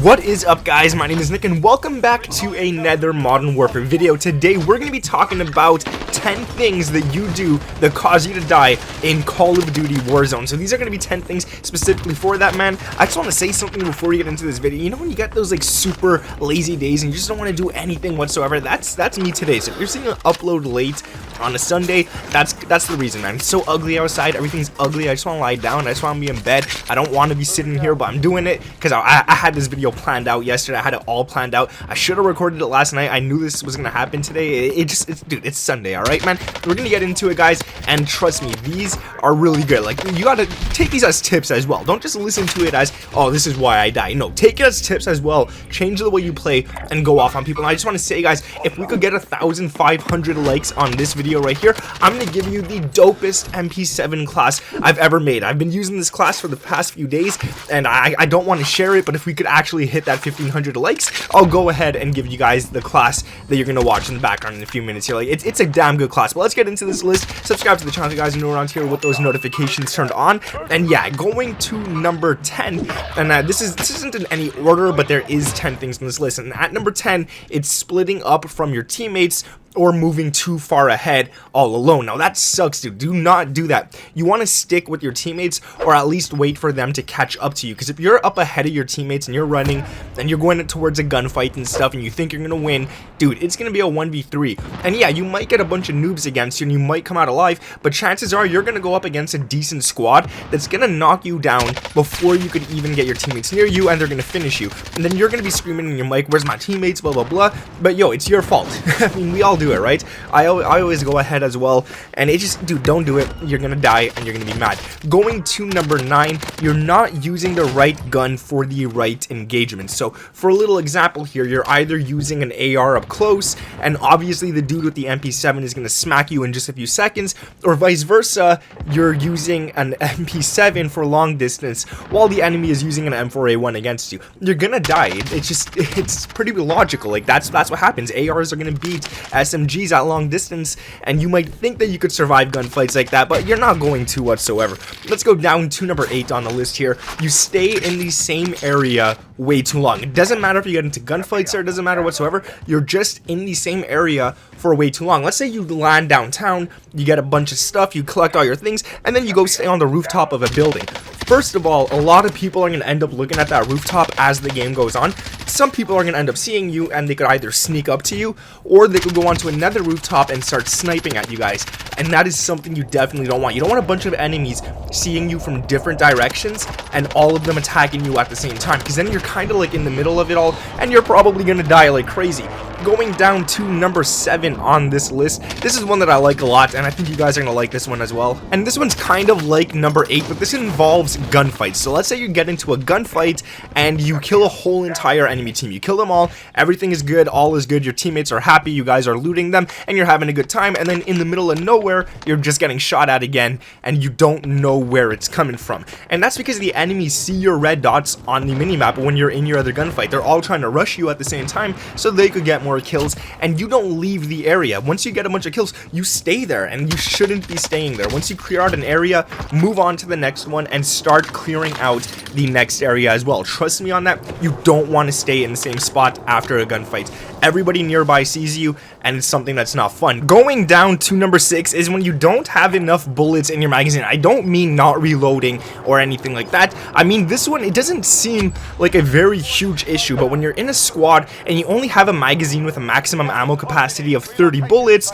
What is up, guys? My name is Nick and welcome back to another Modern Warfare video. Today we're going to be talking about 10 things that you do that cause you to die in Call of Duty Warzone. So these are going to be 10 things specifically for that, man. I just want to say something before you get into this video. You know when you get those like super lazy days and you just don't want to do anything whatsoever? That's me today. So if you're seeing an upload late on a Sunday, that's the reason, man. It's so ugly outside. Everything's ugly. I just want to lie down. I just want to be in bed. I don't want to be sitting here, but I'm doing it because I had this video planned out yesterday. I had it all planned out. I should have recorded it last night. I knew this was gonna happen today. Dude, it's Sunday, all right, man. We're gonna get into it, guys, and trust me, these are really good. Like, you gotta take these as tips as well. Don't just listen to it as, oh, this is why I die. No, take it as tips as well. Change the way you play and go off on people. And I just want to say, guys, if we could get 1,500 likes on this video right here, I'm gonna give you the dopest MP7 class I've ever made. I've been using this class for the past few days, and I don't want to share it, but if we could actually hit that 1,500 likes, I'll go ahead and give you guys the class that you're gonna watch in the background in a few minutes here. Like, it's a damn good class. But let's get into this list. Subscribe to the channel if you guys are new around here with those notifications turned on. And yeah, going to number 10, and this isn't in any order, but there is 10 things on this list. And at number 10, it's splitting up from your teammates or moving too far ahead all alone. Now that sucks, dude. Do not do that. You want to stick with your teammates, or at least wait for them to catch up to you, because if you're up ahead of your teammates and you're running and you're going towards a gunfight and stuff and you think you're gonna win, dude, it's gonna be a 1v3. And yeah, you might get a bunch of noobs against you and you might come out alive, but chances are you're gonna go up against a decent squad that's gonna knock you down before you could even get your teammates near you, and they're gonna finish you. And then you're gonna be screaming in your mic, where's my teammates, blah blah blah. But yo, it's your fault. I mean, we all do it, right? I always go ahead as well, and it just, dude, don't do it. You're gonna die and you're gonna be mad. Going to number 9, you're not using the right gun for the right engagement. So for a little example here, you're either using an AR up close, and obviously the dude with the MP7 is gonna smack you in just a few seconds, or vice versa, you're using an MP7 for long distance while the enemy is using an M4A1 against you. You're gonna die. It's pretty logical. Like, that's what happens. ARs are gonna beat SMGs at long distance, and you might think that you could survive gunfights like that, but you're not going to whatsoever. Let's go down to number 8 on the list here. You stay in the same area way too long. It doesn't matter if you get into gunfights, or it doesn't matter whatsoever. You're just in the same area for way too long. Let's say you land downtown, you get a bunch of stuff, you collect all your things, and then you go stay on the rooftop of a building. First of all, a lot of people are going to end up looking at that rooftop as the game goes on. Some people are going to end up seeing you, and they could either sneak up to you, or they could go onto another rooftop and start sniping at you guys. And that is something you definitely don't want. You don't want a bunch of enemies seeing you from different directions and all of them attacking you at the same time, because then you're kind of like in the middle of it all, and you're probably going to die like crazy. Going down to number 7 on this list, this is one that I like a lot, and I think you guys are going to like this one as well. And this one's kind of like number 8, but this involves gunfights. So let's say you get into a gunfight and you kill a whole entire enemy team. You kill them all, everything is good, all is good, your teammates are happy, you guys are looting them, and you're having a good time, and then in the middle of nowhere, you're just getting shot at again, and you don't know where it's coming from. And that's because the enemies see your red dots on the minimap when you're in your other gunfight. They're all trying to rush you at the same time so they could get more kills, and you don't leave the area. Once you get a bunch of kills, you stay there, and you shouldn't be staying there. Once you clear out an area, move on to the next one and start clearing out the next area as well. Trust me on that. You don't want to stay in the same spot after a gunfight. Everybody nearby sees you, and it's something that's not fun. Going down to number 6 is when you don't have enough bullets in your magazine. I don't mean not reloading or anything like that. I mean, this one, it doesn't seem like a very huge issue, but when you're in a squad and you only have a magazine with a maximum ammo capacity of 30 bullets,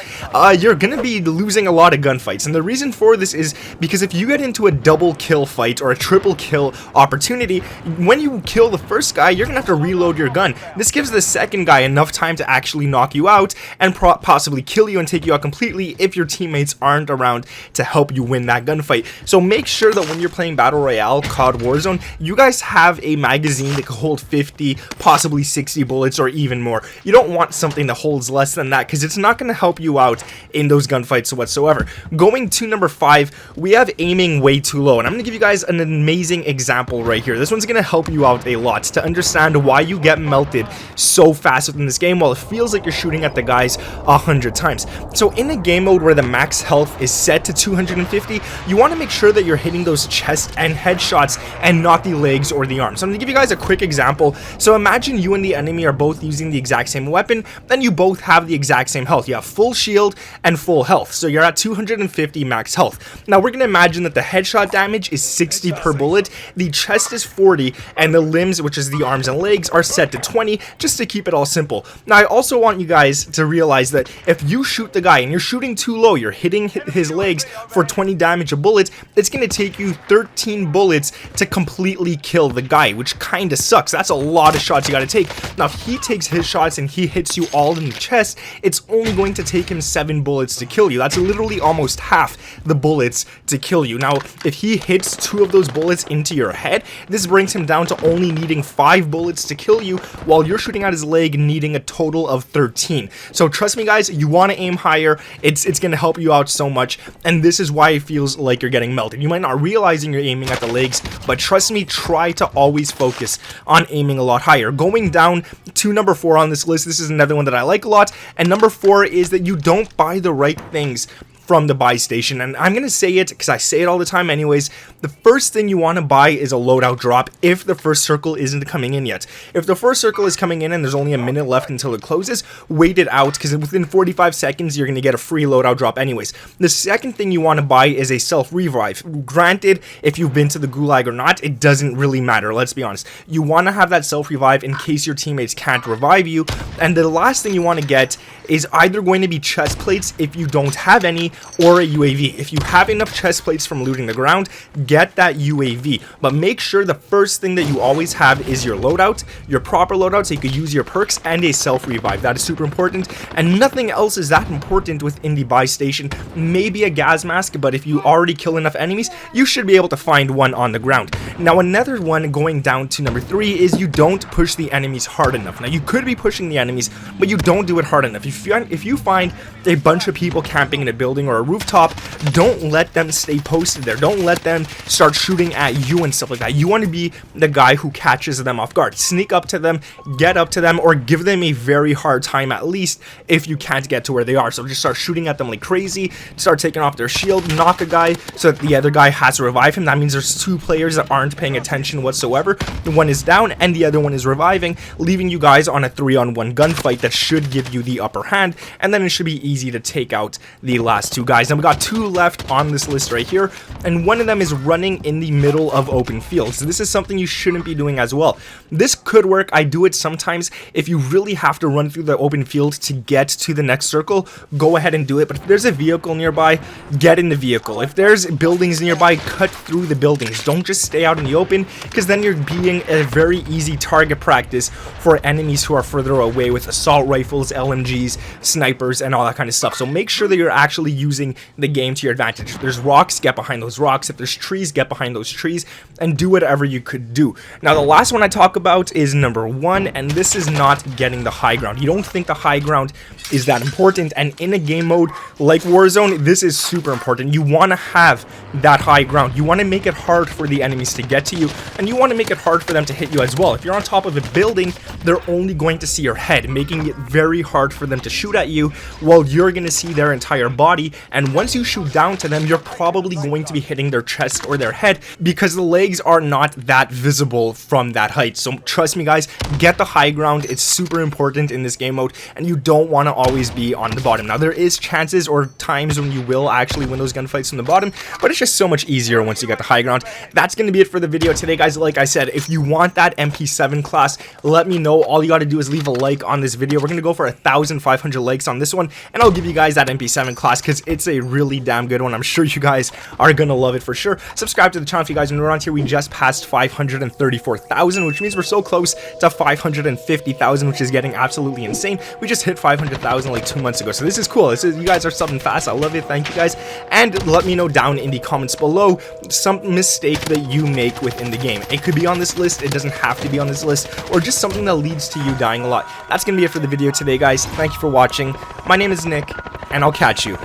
you're gonna be losing a lot of gunfights. And the reason for this is because if you get into a double kill fight or a triple kill opportunity, when you kill the first guy, you're gonna have to reload your gun. This gives the second guy enough time to actually knock you out and possibly kill you and take you out completely if your teammates aren't around to help you win that gunfight. So make sure that when you're playing Battle Royale, COD Warzone, you guys have a magazine that can hold 50, possibly 60 bullets or even more. You don't want something that holds less than that, because it's not going to help you out in those gunfights whatsoever. Going to number 5, we have aiming way too low, and I'm going to give you guys an amazing example right here. This one's going to help you out a lot to understand why you get melted so fast within this game. aim while it feels like you're shooting at the guys 100 times. So in a game mode where the max health is set to 250, you want to make sure that you're hitting those chest and headshots and not the legs or the arms. So I'm going to give you guys a quick example. So imagine you and the enemy are both using the exact same weapon, then you both have the exact same health. You have full shield and full health, so you're at 250 max health. Now we're going to imagine that the headshot damage is 60 per bullet, the chest is 40, and the limbs, which is the arms and legs, are set to 20, just to keep it all simple. Now I also want you guys to realize that if you shoot the guy and you're shooting too low, you're hitting his legs for 20 damage a bullet, it's going to take you 13 bullets to completely kill the guy, which kind of sucks. That's a lot of shots you got to take. Now if he takes his shots and he hits you all in the chest, it's only going to take him 7 bullets to kill you. That's literally almost half the bullets to kill you. Now if he hits 2 of those bullets into your head, this brings him down to only needing 5 bullets to kill you, while you're shooting at his leg needing a total of 13. So trust me guys, you want to aim higher. It's going to help you out so much, and this is why it feels like you're getting melted. You might not realizing you're aiming at the legs, but trust me, try to always focus on aiming a lot higher. Going down to number 4 on this list, this is another one that I like a lot, and number 4 is that you don't buy the right things from the buy station. And I'm gonna say it because I say it all the time anyways. The first thing you want to buy is a loadout drop if the first circle isn't coming in yet. If the first circle is coming in and there's only a minute left until it closes, wait it out, because within 45 seconds you're gonna get a free loadout drop anyways. The second thing you want to buy is a self revive. Granted, if you've been to the gulag or not, it doesn't really matter, let's be honest. You want to have that self revive in case your teammates can't revive you. And the last thing you want to get is either going to be chest plates if you don't have any, or a UAV. If you have enough chest plates from looting the ground, get that UAV. But make sure the first thing that you always have is your loadout, your proper loadout, so you can use your perks, and a self revive. That is super important, and nothing else is that important within the buy station. Maybe a gas mask, but if you already kill enough enemies, you should be able to find one on the ground. Now another one, going down to number 3, is you don't push the enemies hard enough. Now you could be pushing the enemies, but you don't do it hard enough. If you find a bunch of people camping in a building or a rooftop, don't let them stay posted there. Don't let them start shooting at you and stuff like that. You want to be the guy who catches them off guard. Sneak up to them, get up to them, or give them a very hard time at least if you can't get to where they are. So just start shooting at them like crazy, start taking off their shield, knock a guy so that the other guy has to revive him. That means there's 2 players that aren't paying attention whatsoever. One is down and the other one is reviving, leaving you guys on a 3-on-1 gunfight that should give you the upper hand, and then it should be easy to take out the last 2 guys. Now we got 2 left on this list right here, and one of them is running in the middle of open fields. So this is something you shouldn't be doing as well. This could work. I do it sometimes. If you really have to run through the open field to get to the next circle, go ahead and do it. But if there's a vehicle nearby, get in the vehicle. If there's buildings nearby, cut through the buildings. Don't just stay out in the open, because then you're being a very easy target practice for enemies who are further away with assault rifles, LMGs, snipers, and all that kind of stuff. So make sure that you're actually using the game to your advantage. If there's rocks, get behind those rocks. If there's trees, get behind those trees, and do whatever you could do. Now the last one I talk about is number 1, and this is not getting the high ground. You don't think the high ground is that important, and in a game mode like Warzone, this is super important. You want to have that high ground. You want to make it hard for the enemies to get to you, and you want to make it hard for them to hit you as well. If you're on top of a building, they're only going to see your head, making it very hard for them to shoot at you, while you're going to see their entire body. And once you shoot down to them, you're probably going to be hitting their chest or their head, because the legs are not that visible from that height. So trust me guys, get the high ground. It's super important in this game mode, and you don't want to always be on the bottom. Now there is chances or times when you will actually win those gunfights from the bottom, but it's just so much easier once you get the high ground. That's going to be it for the video today guys. Like I said, if you want that MP7 class, let me know. All you got to do is leave a like on this video. We're going to go for 1,500 likes on this one, and I'll give you guys that MP7 class because it's a really damn good one. I'm sure you guys are going to love it for sure. Subscribe to the channel if you guys are new around here. We just passed 534,000, which means we're so close to 550,000, which is getting absolutely insane. We just hit 500,000 like 2 months ago, so this is cool. You guys are subbing fast. I love it. Thank you guys, and let me know down in the comments below some mistake that you make within the game. It could be on this list, it doesn't have to be on this list, or just something that leads to you dying a lot. That's gonna be it for the video today guys. Thank you for watching. My name is Nick, and I'll catch you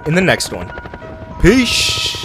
in the next one. Peace.